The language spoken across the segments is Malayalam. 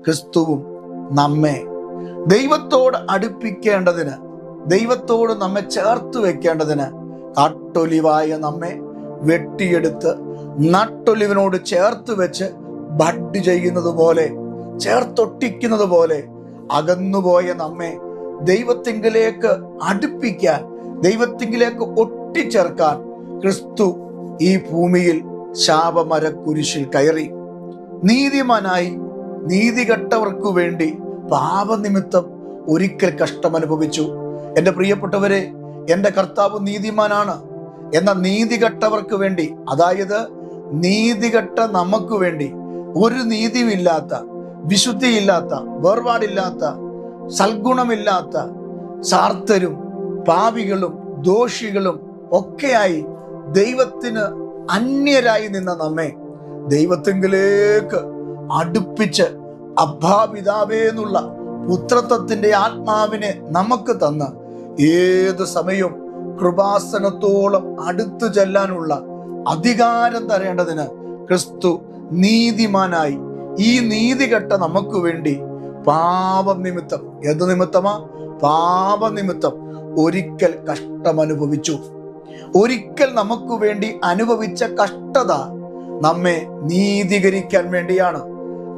ക്രിസ്തുവും നമ്മെ ദൈവത്തോട് അടുപ്പിക്കേണ്ടതിന്, ദൈവത്തോട് നമ്മെ ചേർത്ത് വെക്കേണ്ടതിന് കാട്ടൊലിവായ നമ്മെ വെട്ടിയെടുത്ത് നട്ടൊലിവിനോട് ചേർത്ത് വെച്ച് ബഡ് ചെയ്യുന്നത് പോലെ, ചേർത്തൊട്ടിക്കുന്നത് പോലെ അകന്നുപോയ നമ്മെ ദൈവത്തിങ്കിലേക്ക് അടുപ്പിക്കാൻ, ദൈവത്തിങ്കിലേക്ക് ഒട്ടിച്ചേർക്കാൻ ക്രിസ്തു ഈ ഭൂമിയിൽ ശാപമരക്കുരിശിൽ കയറി. നീതിമാനായി നീതികെട്ടവർക്കു വേണ്ടി പാപനിമിത്തം ഒരിക്കൽ കഷ്ടമനുഭവിച്ചു. എൻ്റെ പ്രിയപ്പെട്ടവരെ, എൻ്റെ കർത്താവ് നീതിമാനാണ്. എന്നാൽ നീതികെട്ടവർക്ക് വേണ്ടി, അതായത് നീതികെട്ട നമുക്ക് വേണ്ടി, ഒരു നീതിയുമില്ലാത്ത, വിശുദ്ധിയില്ലാത്ത, വേർപാടില്ലാത്ത, സൽഗുണമില്ലാത്ത സാർത്തരും പാപികളും ദോഷികളും ഒക്കെയായി ദൈവത്തിന് അന്യരായി നിന്ന നമ്മെ ദൈവത്തിങ്കിലേക്ക് അടുപ്പിച്ച് അബ്ബാ പിതാവേ എന്നുള്ള പുത്രത്വത്തിന്റെ ആത്മാവിനെ നമുക്ക് തന്ന് ഏത് സമയവും കൃപാസനത്തോളം അടുത്തു ചെല്ലാനുള്ള അധികാരം തരേണ്ടതിന് ക്രിസ്തു നീതിമാനായി ഈ നീതികെട്ട നമുക്ക് വേണ്ടി പാപനിമിത്തം, ഏത് നിമിത്തമാ? പാപനിമിത്തം ഒരിക്കൽ കഷ്ടമനുഭവിച്ചു. ഒരിക്കൽ നമുക്ക് വേണ്ടി അനുഭവിച്ച കഷ്ടത നമ്മെ നീതീകരിക്കാൻ വേണ്ടിയാണ്.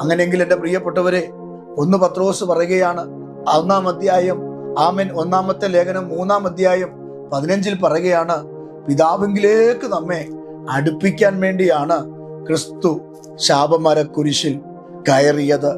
അങ്ങനെയെങ്കിൽ എൻ്റെ പ്രിയപ്പെട്ടവരെ, 1 പത്രോസ് പറയുകയാണ്, 1-ാം അധ്യായം, ആമേൻ, 1-ാമത്തെ ലേഖനം 3-ാം അധ്യായം 15 പറയുകയാണ്, പിതാവിങ്കിലേക്ക് നമ്മെ അടുപ്പിക്കാൻ വേണ്ടിയാണ് ക്രിസ്തു ശാപമരക്കുരിശിൽ കയറിയത്.